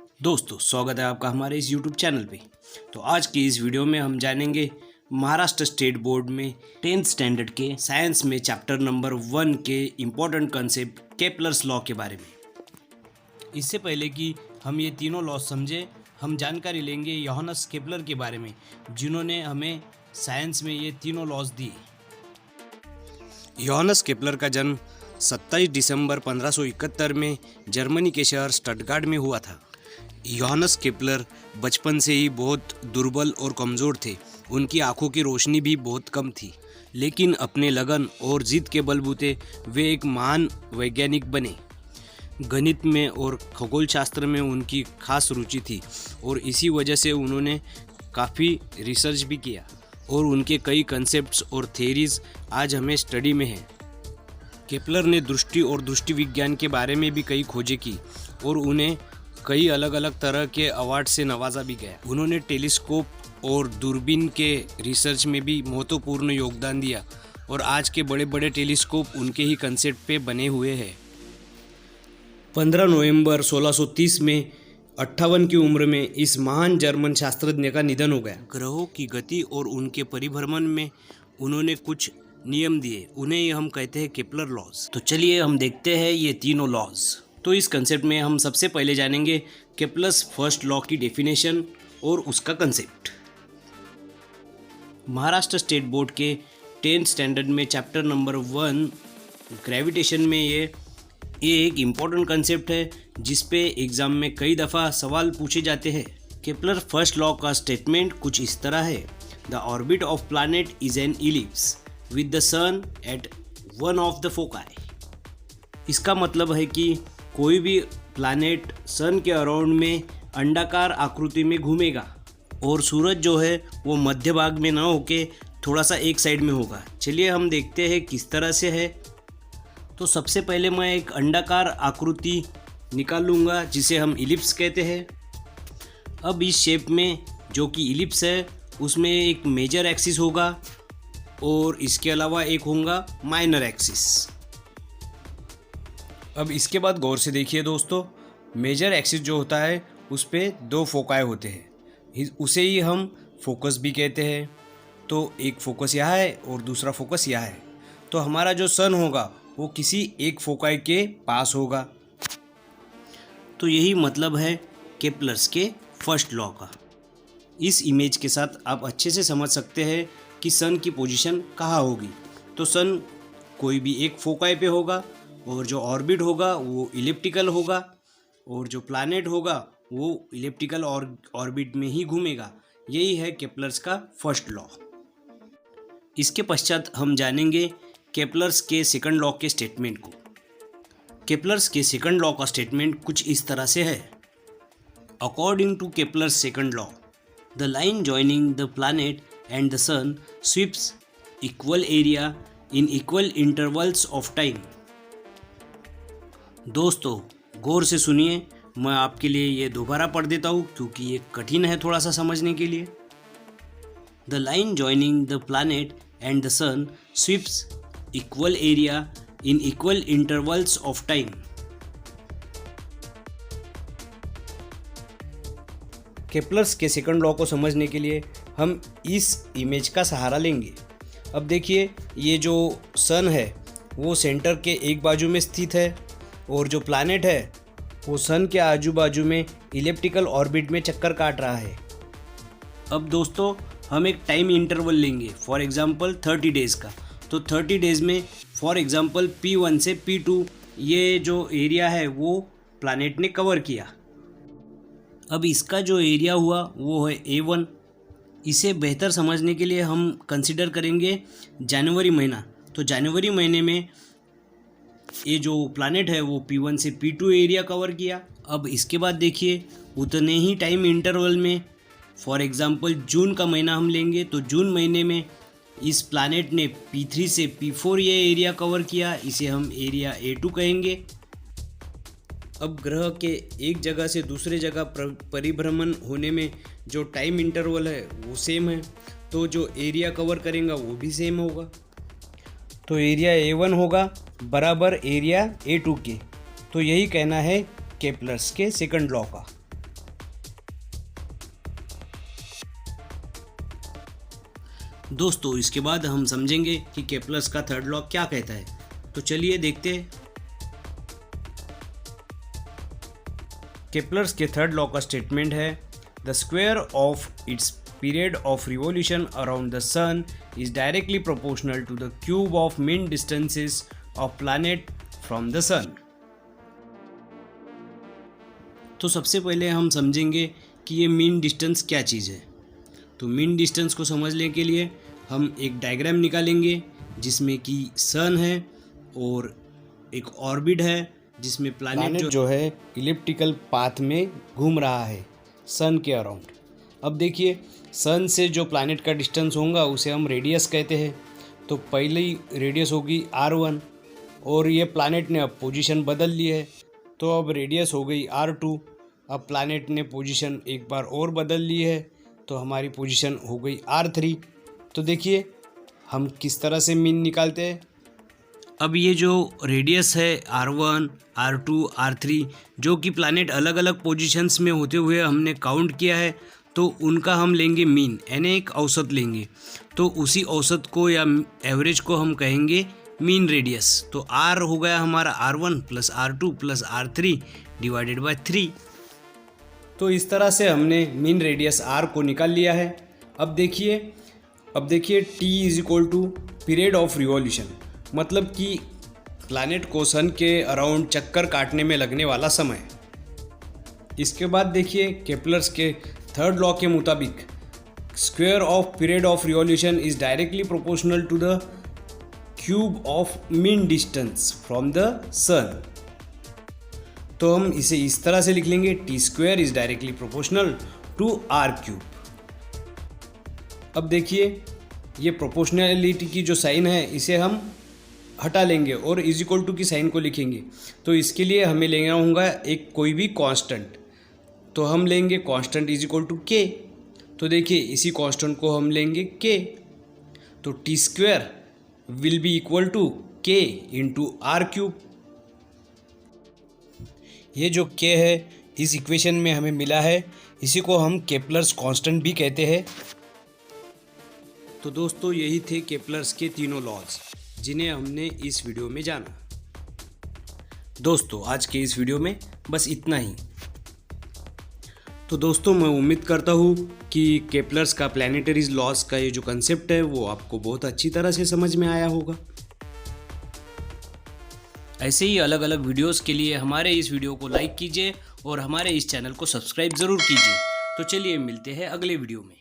दोस्तों स्वागत है आपका हमारे इस YouTube चैनल पे। तो आज की इस वीडियो में हम जानेंगे महाराष्ट्र स्टेट बोर्ड में 10th स्टैंडर्ड के साइंस में चैप्टर नंबर 1 के इम्पोर्टेंट कॉन्सेप्ट केपलर्स लॉ के बारे में। इससे पहले कि हम ये तीनों लॉ समझे, हम जानकारी लेंगे योहानस केपलर के बारे में, जिन्होंने हमें साइंस में ये तीनों लॉज दिए। योहानस केपलर का जन्म 27 दिसंबर 1571 में जर्मनी के शहर स्टटगार्ड में हुआ था। योहानस केपलर बचपन से ही बहुत दुर्बल और कमज़ोर थे। उनकी आंखों की रोशनी भी बहुत कम थी, लेकिन अपने लगन और जिद के बलबूते वे एक महान वैज्ञानिक बने। गणित में और खगोल शास्त्र में उनकी खास रुचि थी और इसी वजह से उन्होंने काफ़ी रिसर्च भी किया और उनके कई कंसेप्ट्स और थ्योरीज आज हमें स्टडी में हैं। केपलर ने दृष्टि और दृष्टि विज्ञान के बारे में भी कई खोजें की और उन्हें कई अलग अलग तरह के अवार्ड से नवाजा भी गया। उन्होंने टेलीस्कोप और दूरबीन के रिसर्च में भी महत्वपूर्ण योगदान दिया और आज के बड़े बड़े टेलीस्कोप उनके ही कंसेप्ट पे बने हुए हैं। 15 नवंबर 1630 में 58 की उम्र में इस महान जर्मन शास्त्रज्ञ का निधन हो गया। ग्रहों की गति और उनके परिभ्रमण में उन्होंने कुछ नियम दिए, उन्हें हम कहते हैं केपलर लॉज। तो चलिए हम देखते हैं ये तीनों लॉज। तो इस कंसेप्ट में हम सबसे पहले जानेंगे केपलर्स फर्स्ट लॉ की डेफिनेशन और उसका कंसेप्ट। महाराष्ट्र स्टेट बोर्ड के 10th स्टैंडर्ड में चैप्टर नंबर 1 ग्रेविटेशन में ये एक इम्पॉर्टेंट कंसेप्ट है, जिस पे एग्जाम में कई दफ़ा सवाल पूछे जाते हैं। केपलर फर्स्ट लॉ का स्टेटमेंट कुछ इस तरह है: the orbit of planet is an ellipse with the sun at one of the foci. इसका मतलब है कि कोई भी प्लैनेट सन के अराउंड में अंडाकार आकृति में घूमेगा और सूरज जो है वो मध्य भाग में ना होके थोड़ा सा एक साइड में होगा। चलिए हम देखते हैं किस तरह से है। तो सबसे पहले मैं एक अंडाकार आकृति निकाल लूँगा जिसे हम इलिप्स कहते हैं। अब इस शेप में जो कि इलिप्स है उसमें एक मेजर एक्सिस होगा और इसके अलावा एक होगा माइनर एक्सिस। अब इसके बाद गौर से देखिए दोस्तों, मेजर एक्सिस जो होता है उस पे 2 फोकाई होते हैं, उसे ही हम फोकस भी कहते हैं। तो एक फोकस यहाँ है और दूसरा फोकस यहाँ है। तो हमारा जो सन होगा वो किसी एक फोकाई के पास होगा। तो यही मतलब है केपलर्स के फर्स्ट लॉ का। इस इमेज के साथ आप अच्छे से समझ सकते हैं कि सन की पोजीशन कहाँ होगी। तो सन कोई भी एक फोकाई पे होगा और जो ऑर्बिट होगा वो इलिप्टिकल होगा और जो प्लैनेट होगा वो इलिप्टिकल और ऑर्बिट में ही घूमेगा। यही है केपलर्स का फर्स्ट लॉ। इसके पश्चात हम जानेंगे केपलर्स के सेकंड लॉ के स्टेटमेंट को। केपलर्स के सेकंड लॉ का स्टेटमेंट कुछ इस तरह से है: according to Kepler's second law, the line joining the planet and the sun sweeps equal area in equal intervals of time. दोस्तों गौर से सुनिए, मैं आपके लिए ये दोबारा पढ़ देता हूँ क्योंकि ये कठिन है थोड़ा सा समझने के लिए। The line joining the planet and the sun sweeps equal area in equal intervals of time. Kepler's के सेकंड लॉ को समझने के लिए हम इस इमेज का सहारा लेंगे। अब देखिए, ये जो सन है वो सेंटर के एक बाजू में स्थित है और जो प्लैनेट है वो सन के आजू बाजू में इलिप्टिकल ऑर्बिट में चक्कर काट रहा है। अब दोस्तों हम एक टाइम इंटरवल लेंगे, फॉर एग्जांपल 30 डेज़ का। तो 30 डेज़ में फॉर एग्जांपल P1 से P2 ये जो एरिया है वो प्लैनेट ने कवर किया। अब इसका जो एरिया हुआ वो है A1। इसे बेहतर समझने के लिए हम कंसिडर करेंगे जनवरी महीना। तो जनवरी महीने में ये जो प्लैनेट है वो P1 से P2 एरिया कवर किया। अब इसके बाद देखिए उतने ही टाइम इंटरवल में फॉर एग्जांपल जून का महीना हम लेंगे। तो जून महीने में इस प्लैनेट ने P3 से P4 ये एरिया कवर किया। इसे हम एरिया A2 कहेंगे। अब ग्रह के एक जगह से दूसरे जगह परिभ्रमण होने में जो टाइम इंटरवल है वो सेम है, तो जो एरिया कवर करेगा वो भी सेम होगा। तो एरिया A1 होगा बराबर एरिया A2 के। तो यही कहना है केपलर्स के सेकंड लॉ का। दोस्तों इसके बाद हम समझेंगे कि केपलर्स का थर्ड लॉ क्या कहता है, तो चलिए देखते हैं। केपलर्स के थर्ड लॉ का स्टेटमेंट है, the square of its period of revolution around the sun is directly proportional to the cube of mean distances of planet from the sun. तो सबसे पहले हम समझेंगे कि ये मीन डिस्टेंस क्या चीज़ है। तो मीन डिस्टेंस को समझने के लिए हम एक डायग्राम निकालेंगे जिसमें कि सन है और एक ऑर्बिट है जिसमें प्लैनेट जो है इलिप्टिकल पाथ में घूम रहा है सन के अराउंड। अब देखिए, सन से जो प्लैनेट का डिस्टेंस होगा उसे हम रेडियस कहते हैं। तो पहले ही रेडियस होगी R1 और ये प्लैनेट ने अब पोजीशन बदल ली है, तो अब रेडियस हो गई R2। अब प्लैनेट ने पोजीशन एक बार और बदल ली है, तो हमारी पोजीशन हो गई R3। तो देखिए हम किस तरह से मीन निकालते हैं। अब ये जो रेडियस है R1, R2, R3 जो कि प्लैनेट अलग अलग पोजीशंस में होते हुए हमने काउंट किया है, तो उनका हम लेंगे मीन, यानी एक औसत लेंगे। तो उसी औसत को या एवरेज को हम कहेंगे मीन रेडियस। तो R हो गया हमारा R1 plus R2 plus R3 divided by 3। तो इस तरह से हमने मीन रेडियस R को निकाल लिया है। अब देखिए T is equal to period of revolution, मतलब कि प्लैनेट को सन के अराउंड चक्कर काटने में लगने वाला समय। इसके बाद देखिए केपलर्स के थर्ड लॉ के मुताबिक square of period of revolution is directly proportional to the cube of mean distance from the sun. तो हम इसे इस तरह से लिख लेंगे, T square is directly proportional to R cube. अब देखिए ये प्रोपोर्शनलिटी की जो साइन है इसे हम हटा लेंगे और इज इक्वल टू की साइन को लिखेंगे। तो इसके लिए हमें लेना होगा एक कोई भी कांस्टेंट। तो हम लेंगे कांस्टेंट इज इक्वल टू के। तो देखिए इसी कांस्टेंट को हम लेंगे के। तो T square will be equal to K into R cube. ये जो के है इस इक्वेशन में हमें मिला है, इसी को हम केपलर्स कांस्टेंट भी कहते हैं। तो दोस्तों यही थे केपलर्स के तीनों लॉज जिन्हें हमने इस वीडियो में जाना। दोस्तों आज के इस वीडियो में बस इतना ही। तो दोस्तों मैं उम्मीद करता हूँ कि केपलर्स का प्लैनेटरीज लॉज का ये जो कंसेप्ट है वो आपको बहुत अच्छी तरह से समझ में आया होगा। ऐसे ही अलग अलग वीडियोस के लिए हमारे इस वीडियो को लाइक कीजिए और हमारे इस चैनल को सब्सक्राइब ज़रूर कीजिए। तो चलिए मिलते हैं अगले वीडियो में।